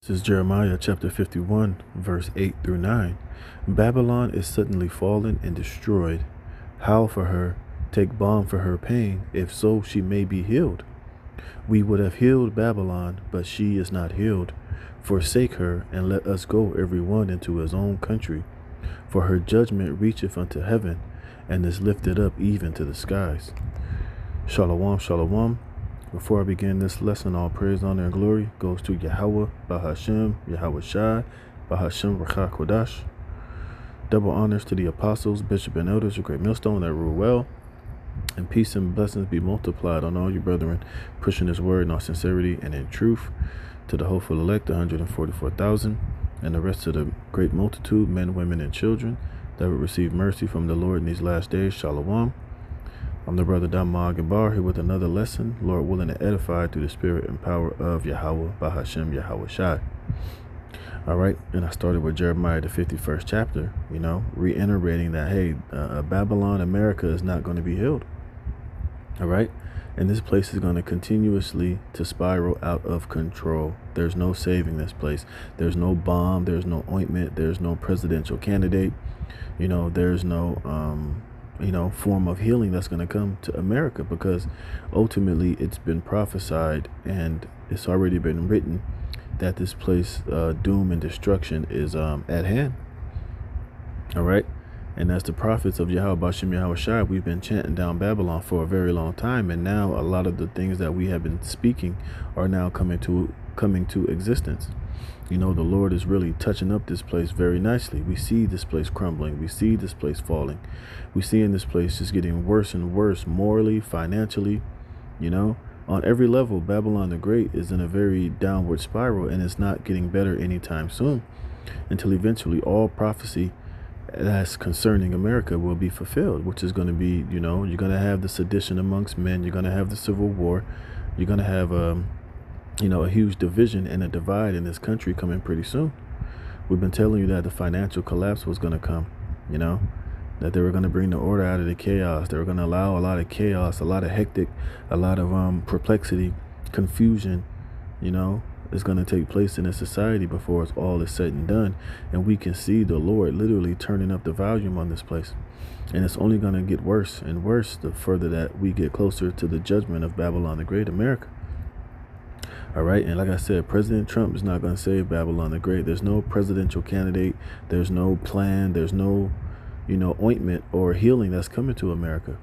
This is Jeremiah chapter 51, verse 8 through 9. Babylon is suddenly fallen and destroyed. Howl for her, take balm for her pain, if so she may be healed. We would have healed Babylon, but she is not healed. Forsake her, and let us go every one into his own country. For her judgment reacheth unto heaven, and is lifted up even to the skies. Shalom, shalom. Before I begin this lesson, all praise, honor, and glory goes to Yahweh, Bahashem, Yahweh Shai, Bahashem, Rakha Kodash. Double honors to the apostles, bishop, and elders of Great Millstone that rule well. And peace and blessings be multiplied on all you brethren, pushing this word in all sincerity and in truth. To the hopeful elect, 144,000, and the rest of the great multitude, men, women, and children, that will receive mercy from the Lord in these last days. Shalom. I'm the brother Damag Gabar here with another lesson, Lord willing, to edify through the spirit and power of Yahweh, Bahashem, Yahweh Shai. All right, and I started with Jeremiah, the 51st chapter, reiterating that, hey, Babylon, America is not going to be healed. All right, and this place is going to continuously to spiral out of control. There's no saving this place. There's no balm. There's no ointment. There's no presidential candidate. There's no form of healing that's going to come to America, because ultimately it's been prophesied and it's already been written that this place, doom and destruction is at hand. All right. And as the prophets of Yahweh Bashem Yahweh Shai, we've been chanting down Babylon for a very long time. And now a lot of the things that we have been speaking are now coming to existence. The Lord is really touching up this place very nicely. We see this place crumbling. We see this place falling. We see in this place just getting worse and worse morally, financially, on every level. Babylon the Great is in a very downward spiral, and it's not getting better anytime soon, until eventually all prophecy that's concerning America will be fulfilled, which is going to be, you're going to have the sedition amongst men. You're going to have the civil war. You're going to have a huge division and a divide in this country coming pretty soon. We've been telling you that the financial collapse was going to come, that they were going to bring the order out of the chaos. They were going to allow a lot of chaos, a lot of hectic, a lot of perplexity, confusion, is going to take place in this society before it's all is said and done. And we can see the Lord literally turning up the volume on this place. And it's only going to get worse and worse the further that we get closer to the judgment of Babylon the Great, America. All right. And like I said, President Trump is not going to save Babylon the Great. There's no presidential candidate. There's no plan. There's no, ointment or healing that's coming to America.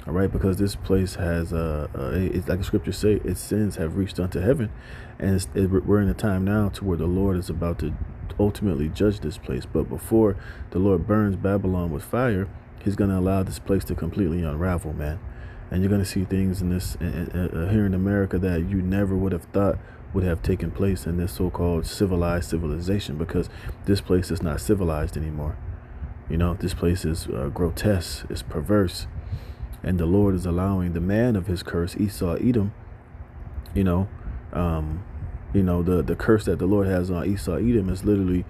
All right. Because this place has, it's like the scriptures say, its sins have reached unto heaven. And we're in a time now to where the Lord is about to ultimately judge this place. But before the Lord burns Babylon with fire, he's going to allow this place to completely unravel, man. And you're going to see things in this here in America that you never would have thought would have taken place in this so-called civilized civilization, because this place is not civilized anymore. This place is grotesque, it's perverse. And the Lord is allowing the man of his curse, Esau, Edom, the curse that the Lord has on Esau, Edom is literally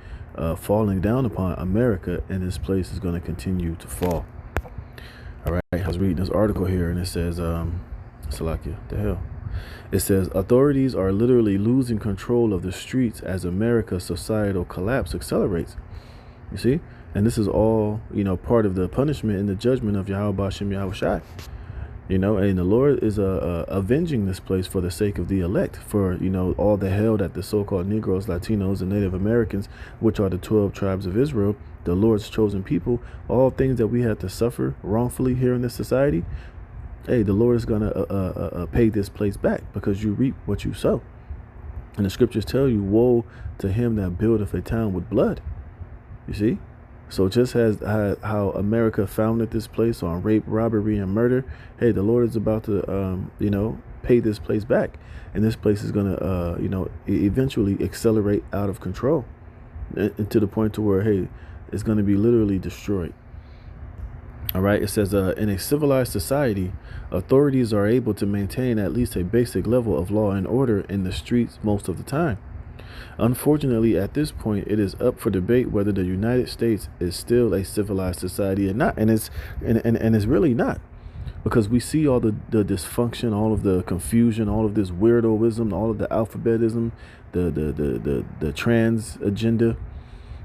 falling down upon America, and this place is going to continue to fall. All right, I was reading this article here, and it says, Salakia, the hell? It says, authorities are literally losing control of the streets as America's societal collapse accelerates. You see? And this is all, part of the punishment and the judgment of Yahweh Bashem Yahweh Shai. And the Lord is avenging this place for the sake of the elect, for, all the hell that the so-called Negroes, Latinos, and Native Americans, which are the 12 tribes of Israel, the Lord's chosen people, all things that we had to suffer wrongfully here in this society. Hey, the Lord is going to pay this place back, because you reap what you sow. And the scriptures tell you, woe to him that buildeth a town with blood. You see? So just as how America founded this place on rape, robbery, and murder, hey, the Lord is about to, pay this place back. And this place is going to, eventually accelerate out of control, and to the point to where, hey, it's going to be literally destroyed. All right. It says, in a civilized society, authorities are able to maintain at least a basic level of law and order in the streets most of the time. Unfortunately, at this point, it is up for debate whether the United States is still a civilized society or not. And it's really not. because we see all the dysfunction, all of the confusion, all of this weirdoism, all of the alphabetism, the trans agenda.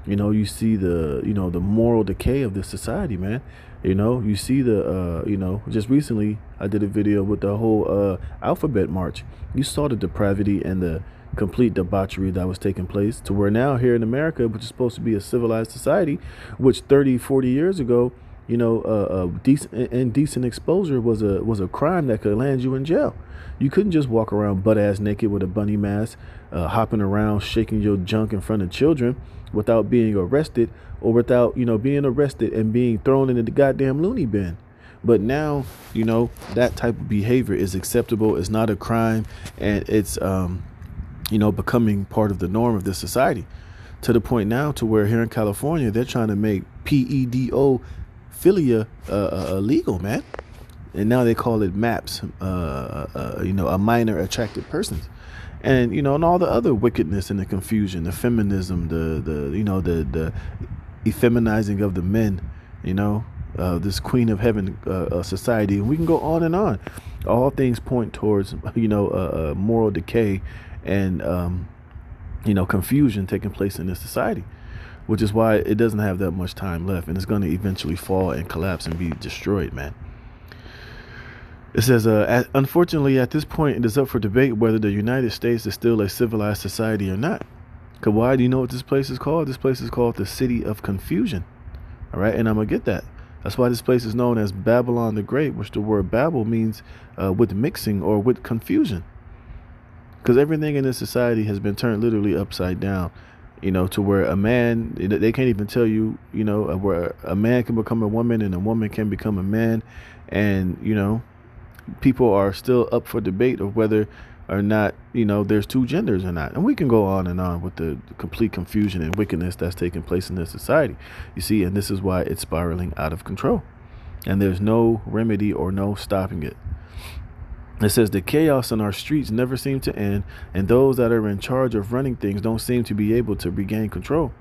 You see the moral decay of this society, man. You see just recently I did a video with the whole alphabet march. You saw the depravity and the complete debauchery that was taking place, to where now here in America, which is supposed to be a civilized society, which 30, 40 years ago, indecent exposure was a crime that could land you in jail. You couldn't just walk around butt ass naked with a bunny mask, hopping around shaking your junk in front of children without being arrested, or without being arrested and being thrown into the goddamn loony bin. But now that type of behavior is acceptable. It's not a crime, and it's becoming part of the norm of this society, to the point now to where here in California they're trying to make pedophilia illegal, man. And now they call it MAPS, a minor attracted persons. And and all the other wickedness and the confusion, the feminism, the effeminizing of the men, this Queen of Heaven society, and we can go on and on. All things point towards moral decay and confusion taking place in this society, which is why it doesn't have that much time left, and it's going to eventually fall and collapse and be destroyed, man. It says, unfortunately, at this point, it is up for debate whether the United States is still a civilized society or not. Because why? Do you know what this place is called? This place is called the City of Confusion. All right, and I'm going to get that. That's why this place is known as Babylon the Great, which the word Babel means with mixing or with confusion. Because everything in this society has been turned literally upside down, to where a man, they can't even tell you, where a man can become a woman and a woman can become a man. And, people are still up for debate of whether or not, there's two genders or not. And we can go on and on with the complete confusion and wickedness that's taking place in this society. You see, and this is why it's spiraling out of control. And there's no remedy or no stopping it. It says the chaos in our streets never seem to end, and those that are in charge of running things don't seem to be able to regain control.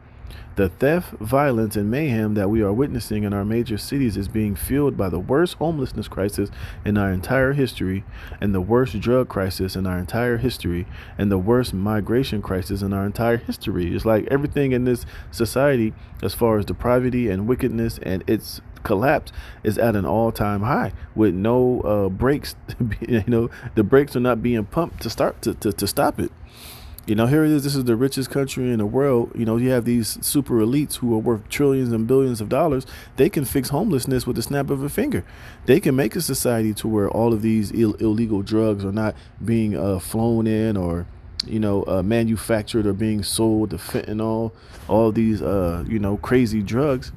The theft, violence, and mayhem that we are witnessing in our major cities is being fueled by the worst homelessness crisis in our entire history, and the worst drug crisis in our entire history, and the worst migration crisis in our entire history. It's like everything in this society, as far as depravity and wickedness and its collapse, is at an all-time high, with no brakes. The brakes are not being pumped to stop it. Here it is. This is the richest country in the world. You have these super elites who are worth trillions and billions of dollars. They can fix homelessness with the snap of a finger. They can make a society to where all of these illegal drugs are not being flown in or, manufactured or being sold, the fentanyl, all these, crazy drugs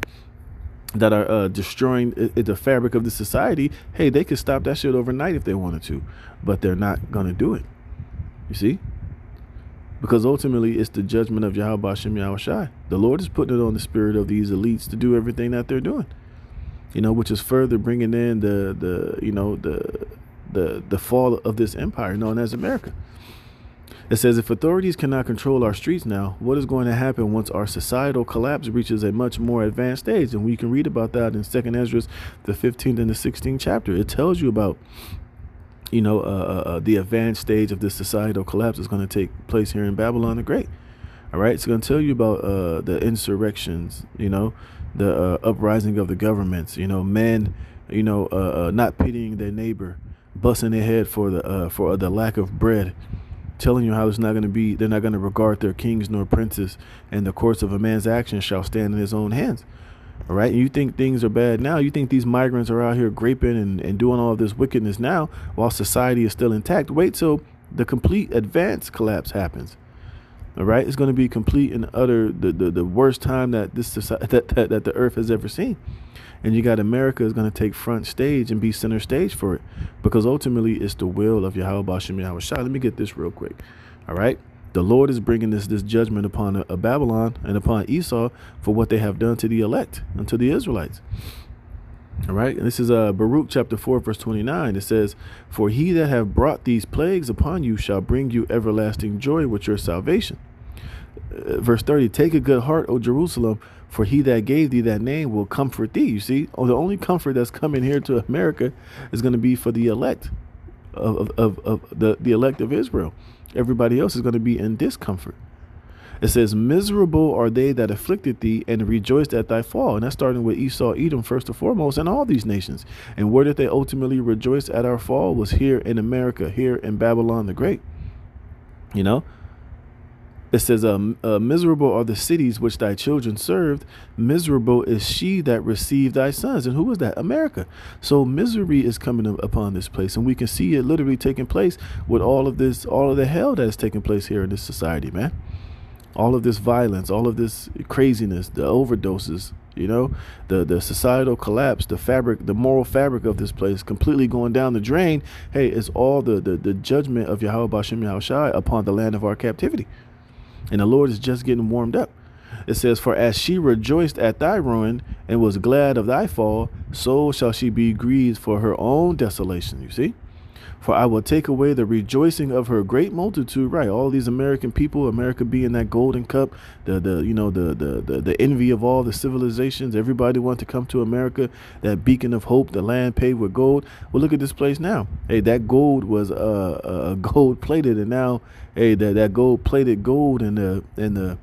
that are destroying the fabric of the society. Hey, they could stop that shit overnight if they wanted to, but they're not going to do it. You see? Because ultimately, it's the judgment of Yahweh Hashem Yahweh Shai. The Lord is putting it on the spirit of these elites to do everything that they're doing. Which is further bringing in the fall of this empire known as America. It says, if authorities cannot control our streets now, what is going to happen once our societal collapse reaches a much more advanced stage? And we can read about that in 2nd Ezra, the 15th and the 16th chapter. It tells you about the advanced stage of this societal collapse is going to take place here in Babylon the Great. All right. It's going to tell you about the insurrections, the uprising of the governments, men, not pitying their neighbor, busting their head for the lack of bread, telling you how it's not going to be, they're not going to regard their kings nor princes, and the course of a man's actions shall stand in his own hands. All right. And you think things are bad now. You think these migrants are out here graping and doing all of this wickedness now while society is still intact. Wait till the complete advanced collapse happens. All right. It's going to be complete and utter the worst time that this society, that the earth has ever seen. And you got America is going to take front stage and be center stage for it, because ultimately it's the will of Yahweh Bashem Yahweh Shai. Let me get this real quick. All right. The Lord is bringing this judgment upon a Babylon and upon Esau for what they have done to the elect and to the Israelites. All right. And this is Baruch chapter 4, verse 29. It says, for he that have brought these plagues upon you shall bring you everlasting joy with your salvation. Verse 30, take a good heart, O Jerusalem, for he that gave thee that name will comfort thee. You see, the only comfort that's coming here to America is going to be for the elect of the elect of Israel. Everybody else is going to be in discomfort. It says, miserable are they that afflicted thee and rejoiced at thy fall. And that's starting with Esau, Edom, first and foremost, and all these nations. And where did they ultimately rejoice at our fall? Was here in America, here in Babylon the Great. You know, it says, miserable are the cities which thy children served. Miserable is she that received thy sons. And who is that? America. So misery is coming upon this place. And we can see it literally taking place with all of the hell that is taking place here in this society, man. All of this violence, all of this craziness, the overdoses, you know, the societal collapse, the moral fabric of this place completely going down the drain. Hey, it's all the judgment of Yahweh Bashem Yahushai upon the land of our captivity. And the Lord is just getting warmed up. It says, for as she rejoiced at thy ruin and was glad of thy fall, so shall she be grieved for her own desolation. You see? For I will take away the rejoicing of her great multitude. Right, all these American people, America being that golden cup, the envy of all the civilizations. Everybody want to come to America, that beacon of hope, the land paved with gold. Well, look at this place now. Hey, that gold was gold plated, and now, hey, that gold plated gold and the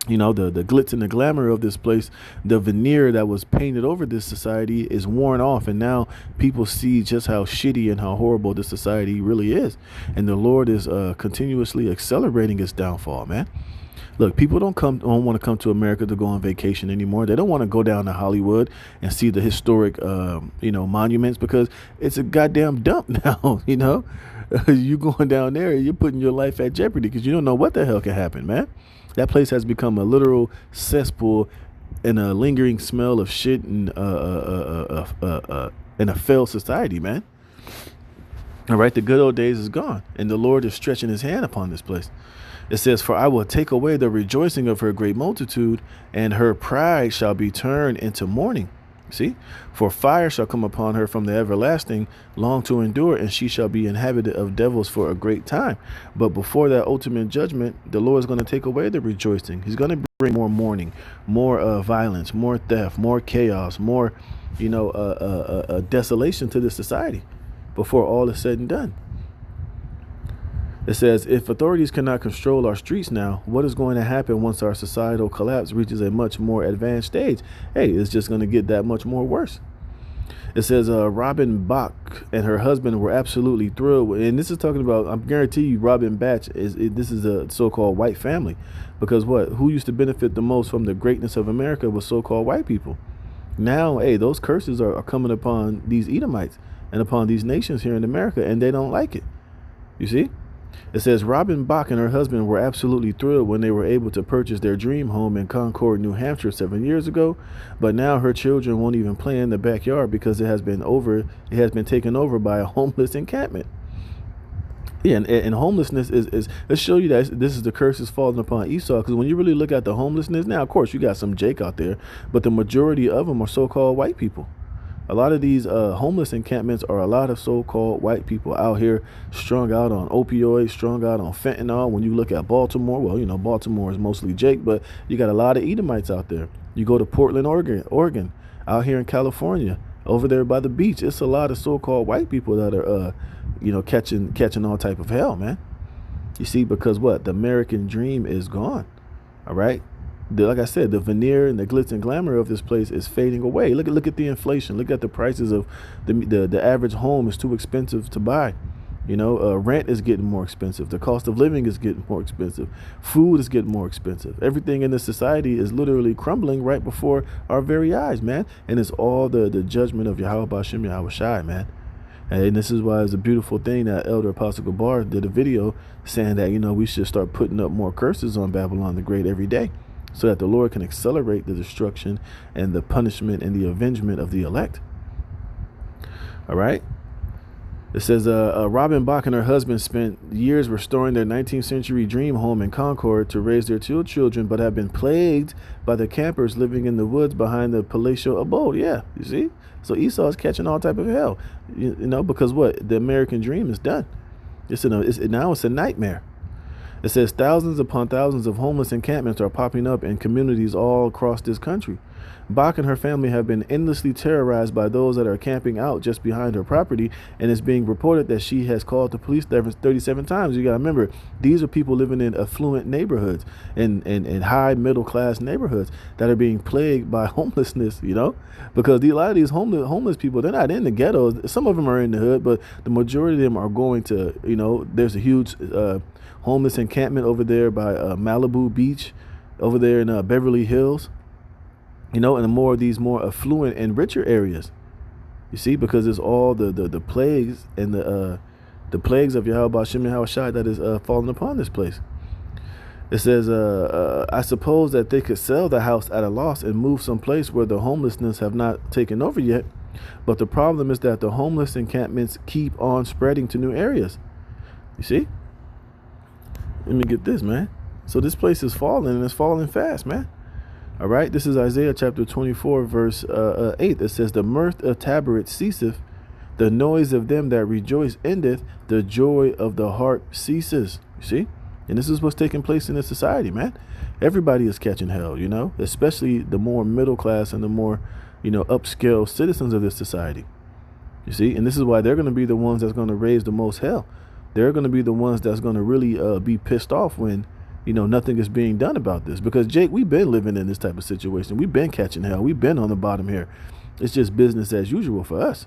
you know, the glitz and the glamour of this place, the veneer that was painted over this society is worn off. And now people see just how shitty and how horrible this society really is. And the Lord is continuously accelerating its downfall, man. Look, people don't want to come to America to go on vacation anymore. They don't want to go down to Hollywood and see the historic, monuments, because it's a goddamn dump now, you know. You going down there, you're putting your life at jeopardy because you don't know what the hell can happen, man. That place has become a literal cesspool and a lingering smell of shit and a failed society, man. All right, the good old days is gone, and the Lord is stretching his hand upon this place. It says, for I will take away the rejoicing of her great multitude, and her pride shall be turned into mourning. See, for fire shall come upon her from the everlasting, long to endure, and she shall be inhabited of devils for a great time. But before that ultimate judgment, the Lord is going to take away the rejoicing. He's going to bring more mourning, more violence, more theft, more chaos, more, desolation to this society before all is said and done. It says, if authorities cannot control our streets now, what is going to happen once our societal collapse reaches a much more advanced stage? Hey, it's just going to get that much more worse. It says, Robin Bach and her husband were absolutely thrilled. And this is talking about, I guarantee you, Robin Bach this is a so-called white family. Because who used to benefit the most from the greatness of America was so-called white people. Now, hey, those curses are coming upon these Edomites and upon these nations here in America, and they don't like it. You see? It says, Robin Bach and her husband were absolutely thrilled when they were able to purchase their dream home in Concord, New Hampshire 7 years ago. But now her children won't even play in the backyard because it has been taken over by a homeless encampment. Yeah, and homelessness is let's show you that this is the curses falling upon Esau. Because when you really look at the homelessness, now, of course, you got some Jake out there, but the majority of them are so-called white people. A lot of these homeless encampments are a lot of so-called white people out here strung out on opioids, strung out on fentanyl. When you look at Baltimore, well, Baltimore is mostly Jake, but you got a lot of Edomites out there. You go to Portland, Oregon, out here in California, over there by the beach, it's a lot of so-called white people that are, catching all type of hell, man. You see, because the American dream is gone. All right. Like I said, the veneer and the glitz and glamour of this place is fading away. Look at the inflation. Look at the prices of the average home is too expensive to buy. Rent is getting more expensive. The cost of living is getting more expensive. Food is getting more expensive. Everything in this society is literally crumbling right before our very eyes, man. And it's all the judgment of Yahweh Bashem Yahushai, man. And this is why it's a beautiful thing that Elder Apostle Gabar did a video saying that, we should start putting up more curses on Babylon the Great every day, so that the Lord can accelerate the destruction and the punishment and the avengement of the elect. All right. It says, Robin Bach and her husband spent years restoring their 19th century dream home in Concord to raise their two children, but have been plagued by the campers living in the woods behind the palatial abode. Yeah, you see? So Esau is catching all type of hell, because the American dream is done. Now it's a nightmare. It says thousands upon thousands of homeless encampments are popping up in communities all across this country. Bach and her family have been endlessly terrorized by those that are camping out just behind her property, and it's being reported that she has called the police 37 times. You got to remember, these are people living in affluent neighborhoods and high middle class neighborhoods that are being plagued by homelessness, because a lot of these homeless people, they're not in the ghettos. Some of them are in the hood, but the majority of them are going to, there's a huge homeless encampment over there by Malibu Beach, over there in Beverly Hills. In the more of these more affluent and richer areas, you see, because it's all the plagues and the plagues of Yahweh Shem Yahweh Shai that is falling upon this place. It says, I suppose that they could sell the house at a loss and move someplace where the homelessness have not taken over yet. But the problem is that the homeless encampments keep on spreading to new areas. You see? Let me get this, man. So this place is falling, and it's falling fast, man. All right, this is Isaiah chapter 24, verse 8. It says, the mirth of Tabaret ceaseth, the noise of them that rejoice endeth, the joy of the heart ceases. You see? And this is what's taking place in this society, man. Everybody is catching hell, especially the more middle class and the more, upscale citizens of this society. You see? And this is why they're going to be the ones that's going to raise the most hell. They're going to be the ones that's going to really be pissed off when nothing is being done about this, because Jake, we've been living in this type of situation. We've been catching hell. We've been on the bottom here. It's just business as usual for us,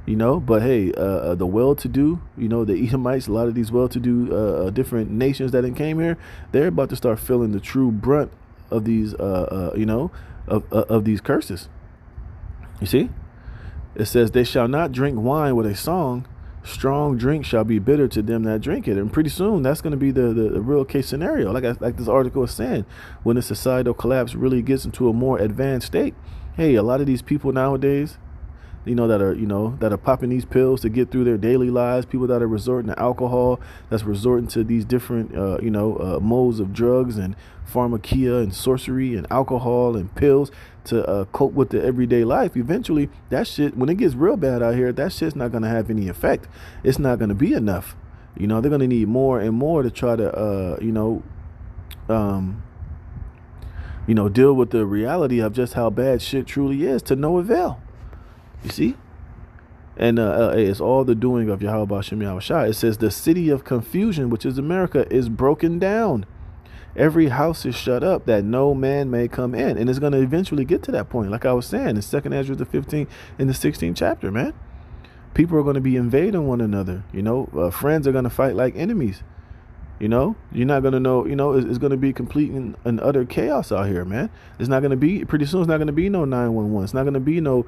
but hey, the well-to-do, the Edomites, a lot of these well-to-do different nations that came here, they're about to start feeling the true brunt of these, of these curses. You see, it says they shall not drink wine with a song, strong drink shall be bitter to them that drink it. And pretty soon that's going to be the real case scenario. Like this article is saying, when the societal collapse really gets into a more advanced state. Hey, a lot of these people nowadays, that are popping these pills to get through their daily lives, people that are resorting to alcohol, that's resorting to these different, modes of drugs and pharmakia and sorcery and alcohol and pills to cope with the everyday life. Eventually, that shit, when it gets real bad out here, that shit's not going to have any effect. It's not going to be enough. They're going to need more and more to try to, deal with the reality of just how bad shit truly is, to no avail. You see? And it's all the doing of Yahweh Shem Yahweh Shai. It says the city of confusion, which is America, is broken down. Every house is shut up that no man may come in. And it's going to eventually get to that point. Like I was saying, in 2nd Ezra the 15th in the 16th chapter, man. People are going to be invading one another. Friends are going to fight like enemies. You're not going to know, it's going to be complete and utter chaos out here, man. It's not going to be, pretty soon it's not going to be no 911. It's not going to be no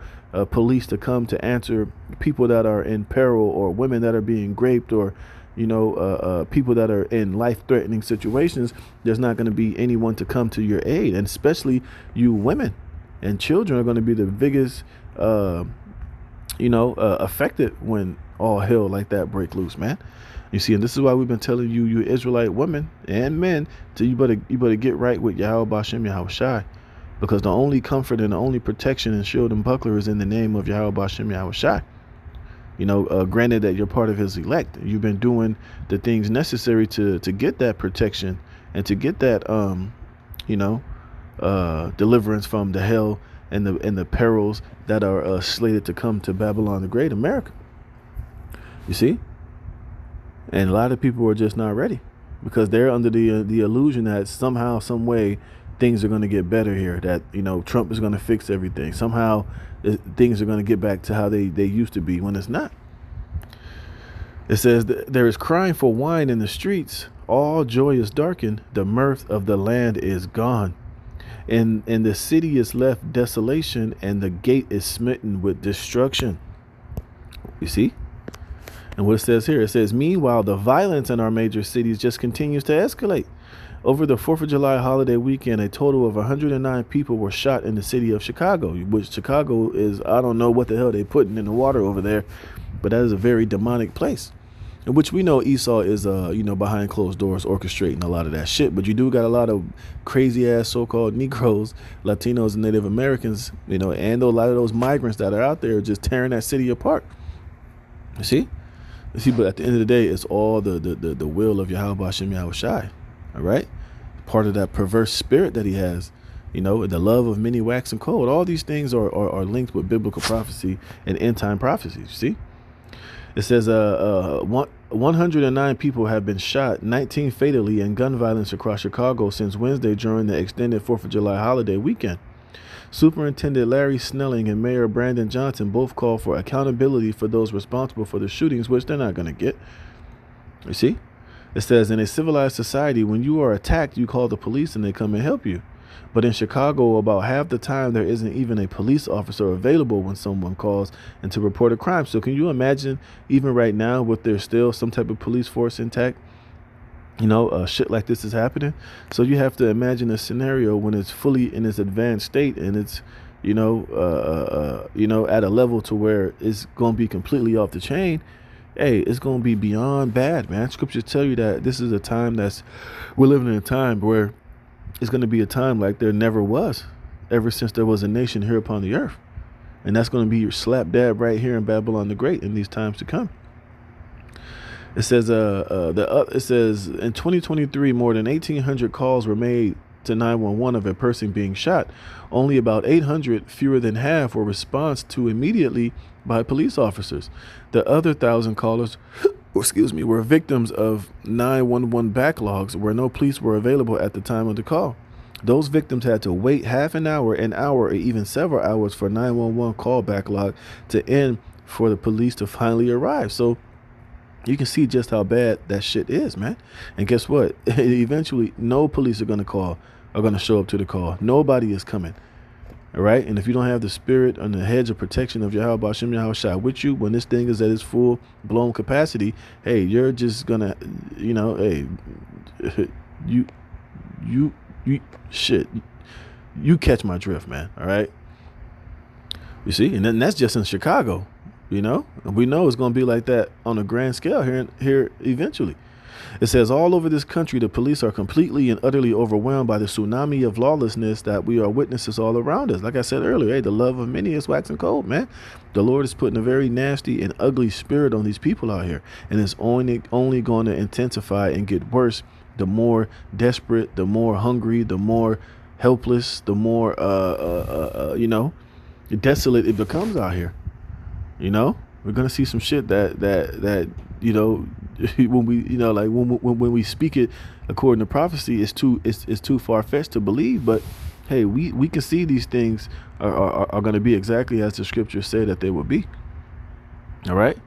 police to come to answer people that are in peril, or women that are being raped, or, people that are in life-threatening situations. There's not going to be anyone to come to your aid. And especially you women and children are going to be the biggest, affected when all hell like that break loose, man. You see, and this is why we've been telling you Israelite women and men, you better get right with Yahweh Shem Yahweh Shai, because the only comfort and the only protection and shield and buckler is in the name of Yahweh Shem Yahweh Shai. Granted that you're part of his elect, you've been doing the things necessary to get that protection and to get that deliverance from the hell and the perils that are slated to come to Babylon the Great, America. You see? And a lot of people are just not ready, because they're under the illusion that somehow, some way, things are going to get better here, that, Trump is going to fix everything. Somehow things are going to get back to how they used to be, when it's not. It says, there is crying for wine in the streets. All joy is darkened. The mirth of the land is gone. And the city is left desolation, and the gate is smitten with destruction. You see? And what it says here, it says, meanwhile, the violence in our major cities just continues to escalate. Over the 4th of July holiday weekend, a total of 109 people were shot in the city of Chicago, which Chicago is, I don't know what the hell they're putting in the water over there, but that is a very demonic place, in which we know Esau is, behind closed doors orchestrating a lot of that shit. But you do got a lot of crazy ass so-called Negroes, Latinos, and Native Americans, and a lot of those migrants that are out there just tearing that city apart. You see? See, but at the end of the day, it's all the will of Yahweh Hashem Yahweh Shai. All right? Part of that perverse spirit that he has, you know, the love of many waxing cold. All these things are linked with biblical prophecy and end time prophecies. See? It says 109 people have been shot, 19 fatally, in gun violence across Chicago since Wednesday during the extended 4th of July holiday weekend. Superintendent Larry Snelling and Mayor Brandon Johnson both called for accountability for those responsible for the shootings, which they're not going to get. You see? It says, in a civilized society, when you are attacked, you call the police and they come and help you. But in Chicago, about half the time, there isn't even a police officer available when someone calls and to report a crime. So can you imagine, even right now, with there's still some type of police force intact, you know, shit like this is happening? So you have to imagine a scenario when it's fully in its advanced state and it's, you know, at a level to where it's going to be completely off the chain. Hey, it's going to be beyond bad, man. Scriptures tell you that this is a time we're living in a time where it's going to be a time like there never was ever since there was a nation here upon the earth. And that's going to be slap dab right here in Babylon the Great in these times to come. It says it says in 2023, more than 1,800 calls were made to 911 of a person being shot. Only about 800, fewer than half, were response to immediately by police officers. The other 1,000 callers, were victims of 911 backlogs where no police were available at the time of the call. Those victims had to wait half an hour, or even several hours for 911 call backlog to end for the police to finally arrive. So you can see just how bad that shit is, man. And guess what? Eventually, no police are going to show up to the call. Nobody is coming. All right. And if you don't have the spirit and the hedge of protection of Yahweh Hashem Yahweh Shai with you when this thing is at its full blown capacity, hey, you're just going to, you know, hey, you catch my drift, man. All right. You see, and then that's just in Chicago. You know, we know it's going to be like that on a grand scale here eventually. It says all over this country, the police are completely and utterly overwhelmed by the tsunami of lawlessness that we are witnesses all around us. Like I said earlier, hey, the love of many is waxing cold, man. The Lord is putting a very nasty and ugly spirit on these people out here. And it's only going to intensify and get worse. The more desperate, the more hungry, the more helpless, the more, desolate it becomes out here. You know, we're going to see some shit that, you know, when we, you know, like when we speak it according to prophecy, it's too far-fetched to believe. But hey, we can see these things are going to be exactly as the scriptures say that they will be. All right.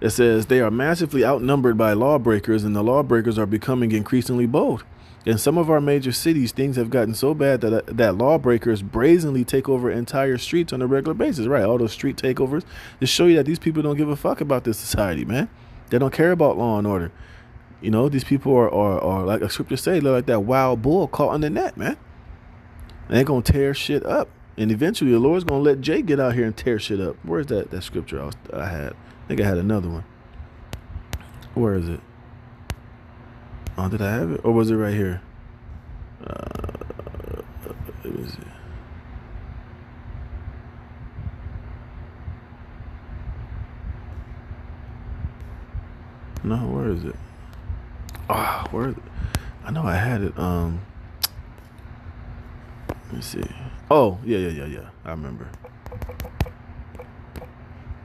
It says they are massively outnumbered by lawbreakers, and the lawbreakers are becoming increasingly bold. In some of our major cities, things have gotten so bad that lawbreakers brazenly take over entire streets on a regular basis. Right. All those street takeovers just show you that these people don't give a fuck about this society, man. They don't care about law and order. You know, these people are like a scripture say, they're like that wild bull caught in the net, man. They're going to tear shit up. And eventually the Lord's going to let Jay get out here and tear shit up. Where's that scripture I had? I think I had another one. Where is it? Oh, did I have it? Or was it right here? Let me see. No, where is it? Where is it? I know I had it. Let me see. Oh, yeah. I remember.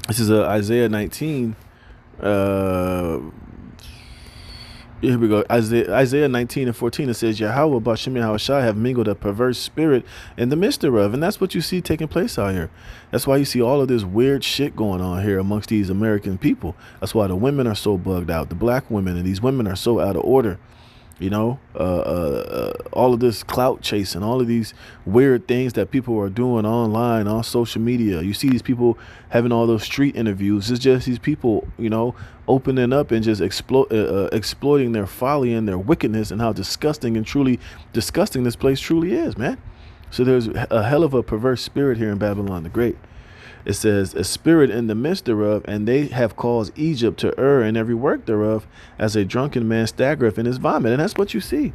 This is Isaiah 19. Here we go. Isaiah 19:14. It says, Yahweh Bashem Yahweh Shai have mingled a perverse spirit in the midst thereof. And that's what you see taking place out here. That's why you see all of this weird shit going on here amongst these American people. That's why the women are so bugged out. The black women, and these women are so out of order. You know, all of this clout chasing, all of these weird things that people are doing online, on social media. You see these people having all those street interviews. It's just these people, you know, opening up and just exploiting their folly and their wickedness, and how disgusting and truly disgusting this place truly is, man. So there's a hell of a perverse spirit here in Babylon the Great. It says, a spirit in the midst thereof, and they have caused Egypt to err in every work thereof, as a drunken man staggereth in his vomit. And that's what you see.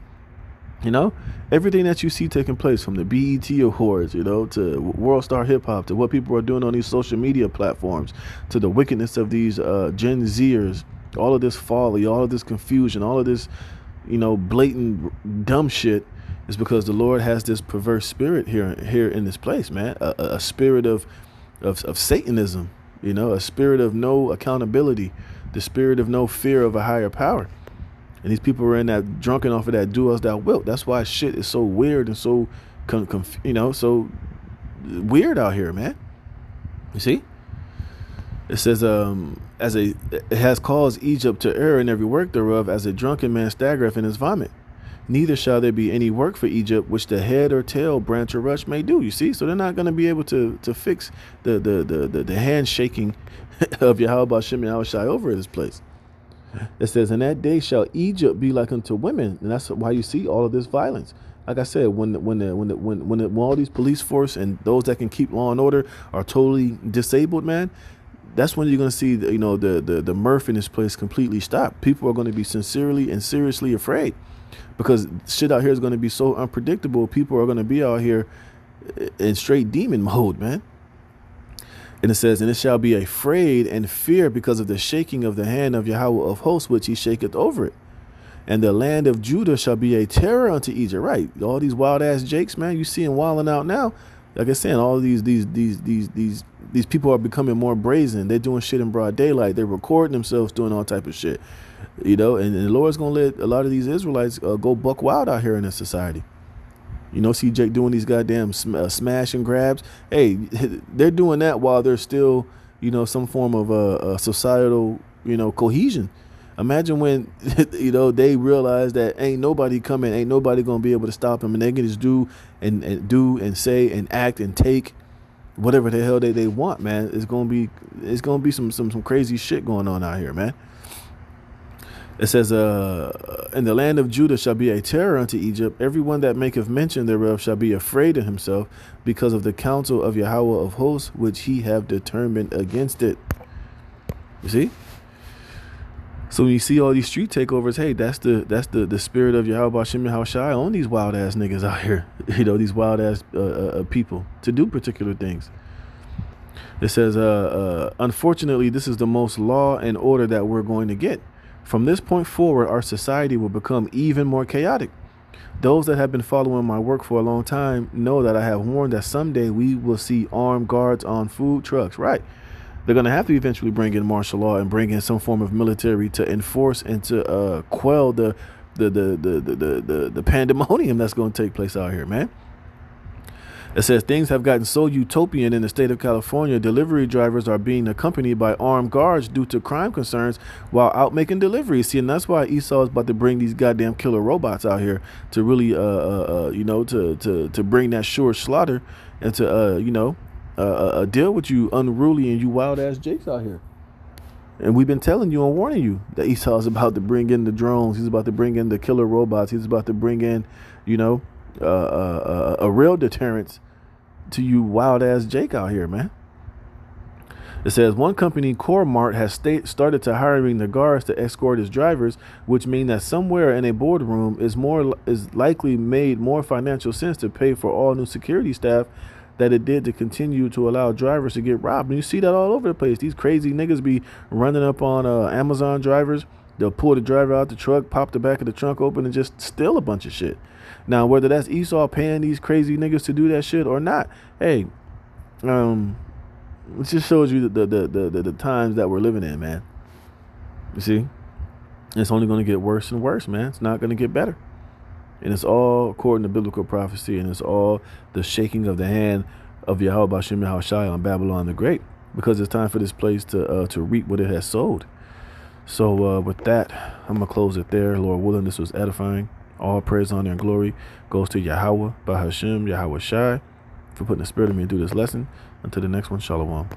You know, everything that you see taking place, from the BET Awards, you know, to World Star Hip Hop, to what people are doing on these social media platforms, to the wickedness of these Gen Zers, all of this folly, all of this confusion, all of this, you know, blatant dumb shit, is because the Lord has this perverse spirit here in this place, man. A spirit of Satanism, you know, a spirit of no accountability, the spirit of no fear of a higher power. And these people are in that drunken off of that do as thou wilt. That's why shit is so weird and so, so weird out here, man. You see? It says, it has caused Egypt to err in every work thereof, as a drunken man staggereth in his vomit. Neither shall there be any work for Egypt which the head or tail, branch or rush may do. You see? So they're not going to be able to fix the handshaking of Yahweh Shem Yahushai over this place. It says, in that day shall Egypt be like unto women, and that's why you see all of this violence. Like I said, when all these police force and those that can keep law and order are totally disabled, man, that's when you're going to see the mirth in this place completely stop. People are going to be sincerely and seriously afraid, because shit out here is going to be so unpredictable. People are going to be out here in straight demon mode, man. And it says, and it shall be afraid and fear because of the shaking of the hand of Yahweh of hosts, which he shaketh over it. And the land of Judah shall be a terror unto Egypt. Right. All these wild ass jakes, man, you see them wilding out now. Like I said, all these people are becoming more brazen. They're doing shit in broad daylight. They're recording themselves doing all type of shit, you know, and the Lord's going to let a lot of these Israelites go buck wild out here in this society. You know, see Jake doing these goddamn smash and grabs. Hey, they're doing that while there's still, you know, some form of a societal, you know, cohesion. Imagine when, you know, they realize that ain't nobody coming, ain't nobody going to be able to stop them, and they can just do and say and act and take whatever the hell they want, man. It's going to be some crazy shit going on out here, man. It says, and the land of Judah shall be a terror unto Egypt. Everyone that maketh mention thereof shall be afraid of himself, because of the counsel of Yahweh of hosts, which he have determined against it. You see? So when you see all these street takeovers, hey, that's the spirit of Yahweh Shem Yahushai on these wild ass niggas out here. You know, these wild ass people to do particular things. It says, unfortunately, this is the most law and order that we're going to get. From this point forward, our society will become even more chaotic. Those that have been following my work for a long time know that I have warned that someday we will see armed guards on food trucks. Right. They're going to have to eventually bring in martial law and bring in some form of military to enforce and to quell the pandemonium that's going to take place out here, man. It says things have gotten so utopian in the state of California. Delivery drivers are being accompanied by armed guards due to crime concerns while out making deliveries. See, and that's why Esau is about to bring these goddamn killer robots out here to really, to bring that sure slaughter and to, deal with you unruly and you wild ass jakes out here. And we've been telling you and warning you that Esau is about to bring in the drones. He's about to bring in the killer robots. He's about to bring in, a real deterrence to you wild ass Jake out here, man. It says one company, Core-Mart, has started to hiring the guards to escort his drivers, which means that somewhere in a boardroom is likely made more financial sense to pay for all new security staff that it did to continue to allow drivers to get robbed. And you see that all over the place. These crazy niggas be running up on Amazon drivers. They'll pull the driver out the truck, pop the back of the trunk open, and just steal a bunch of shit. Now, whether that's Esau paying these crazy niggas to do that shit or not, hey, it just shows you the times that we're living in, man. You see? It's only going to get worse and worse, man. It's not going to get better. And it's all according to biblical prophecy, and it's all the shaking of the hand of Yahweh Shem Yahushai on Babylon the Great, because it's time for this place to reap what it has sowed. So with that, I'm going to close it there. Lord willing, this was edifying. All praise, honor, and glory goes to Yahweh, Bahashem, Yahweh Shai, for putting the spirit in me to do this lesson. Until the next one, Shalom.